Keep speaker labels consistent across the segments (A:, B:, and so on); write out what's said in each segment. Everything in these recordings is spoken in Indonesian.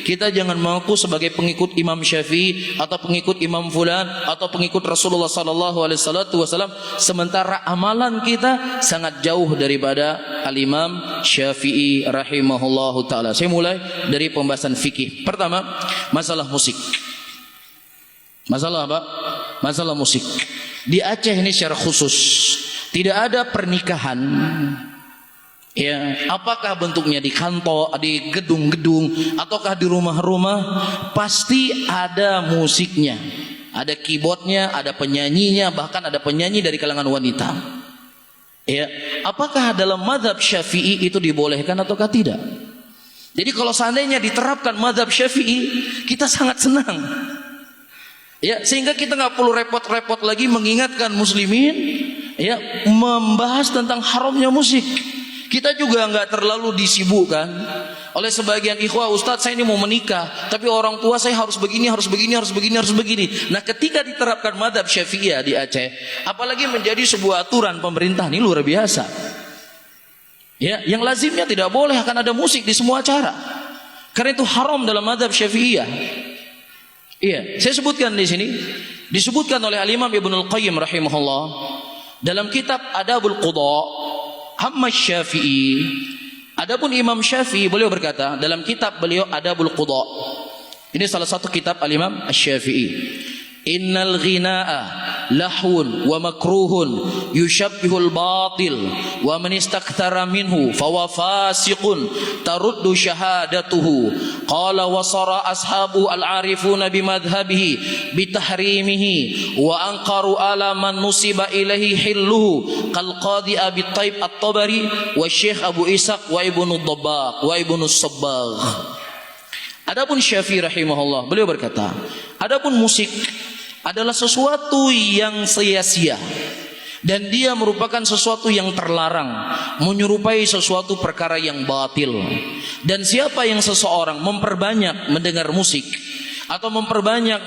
A: Kita jangan mengaku sebagai pengikut Imam Syafi'i atau pengikut Imam Fulan atau pengikut Rasulullah sallallahu alaihi wasallam sementara amalan kita sangat jauh daripada Al-Imam Syafi'i rahimahullahu taala. Saya mulai dari pembahasan fikih. Pertama, masalah musik. Masalah apa? Masalah musik. Di Aceh ini secara khusus tidak ada pernikahan. Ya, apakah bentuknya di kantor, di gedung-gedung, ataukah di rumah-rumah, pasti ada musiknya, ada keyboardnya, ada penyanyinya, bahkan ada penyanyi dari kalangan wanita. Ya, apakah dalam mazhab Syafi'i itu dibolehkan ataukah tidak? Jadi kalau seandainya diterapkan mazhab Syafi'i, kita sangat senang. Ya, sehingga kita nggak perlu repot-repot lagi mengingatkan muslimin, ya, membahas tentang haramnya musik. Kita juga nggak terlalu disibukkan oleh sebagian ikhwah, Ustadz saya ini mau menikah, tapi orang tua saya harus begini, harus begini, harus begini, harus begini. Nah, ketika diterapkan mazhab Syafi'iyah di Aceh, apalagi menjadi sebuah aturan pemerintah, ini luar biasa. Ya, yang lazimnya tidak boleh akan ada musik di semua acara, karena itu haram dalam mazhab Syafi'iyah. Iya, saya sebutkan di sini, disebutkan oleh Al-Imam Ibnul Qayyim rahimahullah dalam kitab Adabul Qudha. Amma Syafi'i, adapun Imam Syafi'i, beliau berkata dalam kitab beliau Adabul Qudha. Ini salah satu kitab Al-Imam Syafi'i. Innal ghina'a lahun wa makruhun yushabbihul batil wa man istakthara minhu fawa fasiqun taruddu syahadatuhu. Qala wa sara ashabu al-arifuna bimadhhabihi bitahrimihi wa anqaru ala man nusiba ilaihi hilluhu kal qadi Abi Thaib at-Tabari wa Syekh Abu Ishaq wa Ibnu Dabbaq wa Ibnu Sabbagh. Adapun Syafi'i rahimahullah, beliau berkata, adapun musik adalah sesuatu yang sia-sia dan dia merupakan sesuatu yang terlarang, menyerupai sesuatu perkara yang batil. Dan siapa yang seseorang memperbanyak mendengar musik atau memperbanyak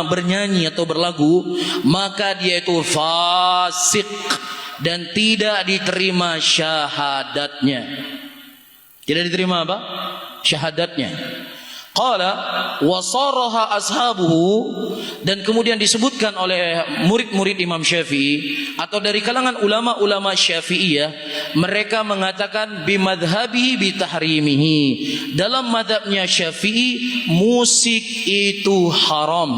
A: bernyanyi atau berlagu, maka dia itu fasik dan tidak diterima syahadatnya. Tidak diterima apa? Syahadatnya. Qala wa saraha ashabuhu, dan kemudian disebutkan oleh murid-murid Imam Syafi'i atau dari kalangan ulama-ulama Syafi'iyah, mereka mengatakan bimadhhabihi bitahrimihi, dalam madhabnya Syafi'i musik itu haram.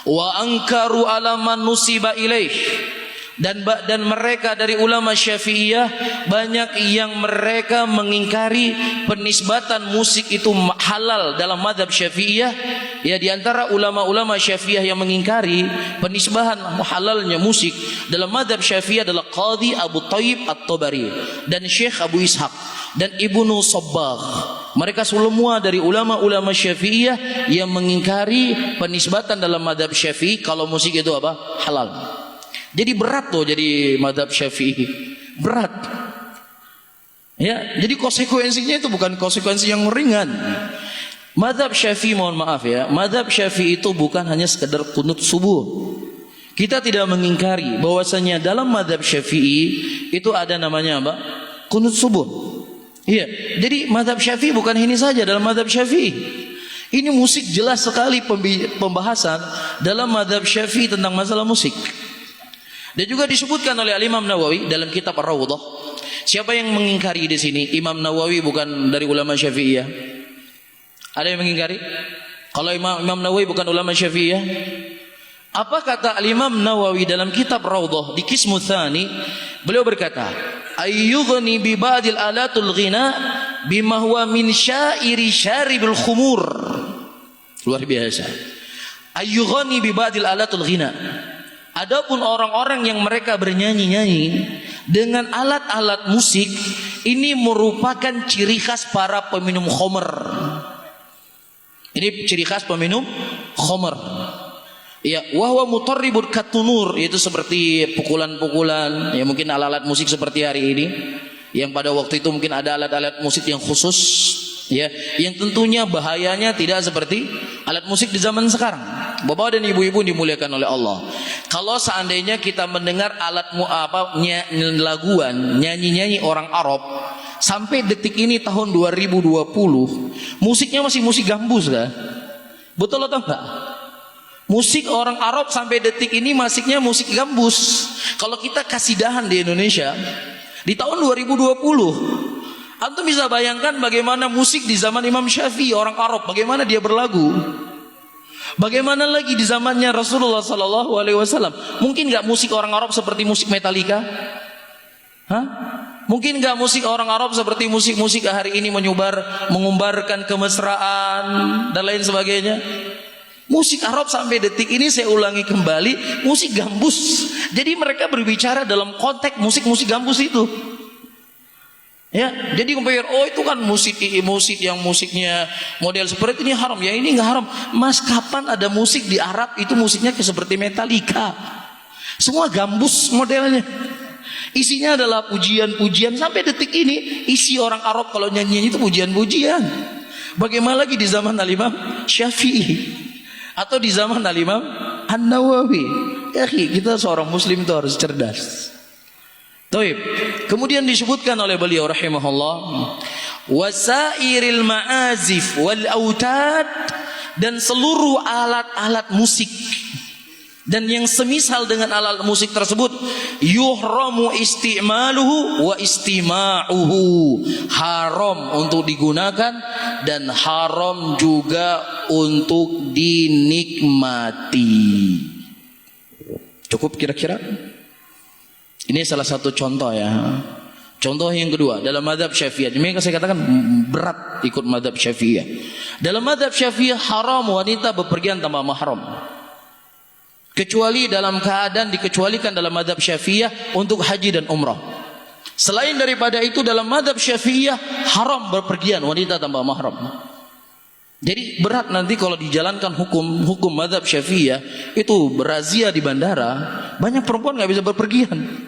A: Wa ankaru ala man nusiba ilaih, dan mereka dari ulama Syafi'iyah banyak yang mereka mengingkari penisbatan musik itu halal dalam mazhab Syafi'iyah. Ya, di antara ulama-ulama Syafi'iyah yang mengingkari penisbahan halalnya musik dalam mazhab Syafi'iyah adalah Qadi Abu Thaib at-Tabari dan Syekh Abu Ishaq dan Ibnu Sabbagh. Mereka semua dari ulama-ulama Syafi'iyah yang mengingkari penisbatan dalam mazhab Syafi'i kalau musik itu apa? Halal. Jadi berat tuh jadi mazhab Syafi'i, berat. Ya, jadi konsekuensinya itu bukan konsekuensi yang ringan. Mazhab Syafi'i, mohon maaf ya, mazhab Syafi'i itu bukan hanya sekedar qunut subuh. Kita tidak mengingkari bahwasanya dalam mazhab Syafi'i itu ada namanya apa? Qunut subuh. Iya, jadi mazhab Syafi'i bukan ini saja dalam mazhab Syafi'i. Ini musik jelas sekali pembahasan dalam mazhab Syafi'i tentang masalah musik. Dan juga disebutkan oleh Imam Nawawi dalam kitab Ar-Rawdah. Siapa yang mengingkari di sini? Imam Nawawi bukan dari ulama Syafi'iyah. Ada yang mengingkari? Kalau Imam Nawawi bukan ulama Syafi'iyah. Apa kata Imam Nawawi dalam kitab Rawdah di Qismu Tsani? Beliau berkata, ayyughni bi ba'dil alatul ghina bima huwa min syairi syaribil khumur. Luar biasa. Ayyughni bi ba'dil alatul ghina. Adapun orang-orang yang mereka bernyanyi-nyanyi dengan alat-alat musik, ini merupakan ciri khas para peminum khamr. Ini ciri khas peminum khamr. Ya, wahwa mutarribut katunur, yaitu seperti pukulan-pukulan, ya mungkin alat-alat musik seperti hari ini, yang pada waktu itu mungkin ada alat-alat musik yang khusus, ya, yang tentunya bahayanya tidak seperti alat musik di zaman sekarang. Bapak dan ibu-ibu dimuliakan oleh Allah. Kalau seandainya kita mendengar laguan, nyanyi-nyanyi orang Arab, sampai detik ini tahun 2020, musiknya masih musik gambus kan? Betul atau enggak? Musik orang Arab sampai detik ini musiknya musik gambus. Kalau kita kasidahan di Indonesia di tahun 2020, antum bisa bayangkan bagaimana musik di zaman Imam Syafi'i orang Arab, bagaimana dia berlagu. Bagaimana lagi di zamannya Rasulullah Sallallahu Alaihi Wasallam? Mungkin nggak musik orang Arab seperti musik Metallica? Hah? Mungkin nggak musik orang Arab seperti musik-musik hari ini mengumbarkan kemesraan dan lain sebagainya? Musik Arab sampai detik ini, saya ulangi kembali, musik gambus. Jadi mereka berbicara dalam konteks musik-musik gambus itu. Ya, jadi compare, oh itu kan musik yang musiknya model seperti ini haram, ya ini nggak haram. Mas, kapan ada musik di Arab itu musiknya kayak seperti Metallica? Semua gambus modelnya. Isinya adalah pujian-pujian. Sampai detik ini isi orang Arab kalau nyanyian itu pujian-pujian. Bagaimana lagi di zaman Al-Imam Syafi'i atau di zaman Al-Imam An-Nawawi? Ya, kita seorang muslim itu harus cerdas. Taib. Kemudian disebutkan oleh beliau rahimahullah, wasairil ma'azif wal autad, dan seluruh alat-alat musik dan yang semisal dengan alat musik tersebut, yuhramu isti'maluhu wa istima'uhu, haram untuk digunakan dan haram juga untuk dinikmati. Cukup kira-kira? Ini salah satu contoh ya. Contoh yang kedua, dalam mazhab Syafi'iyah. Demikian saya katakan berat ikut mazhab Syafi'iyah. Dalam mazhab Syafi'iyah haram wanita bepergian tanpa mahram. Kecuali dalam keadaan dikecualikan dalam mazhab Syafi'iyah untuk haji dan umrah. Selain daripada itu dalam mazhab Syafi'iyah haram bepergian wanita tanpa mahram. Jadi berat nanti kalau dijalankan hukum mazhab Syafi'iyah itu berazia di bandara, banyak perempuan nggak bisa berpergian.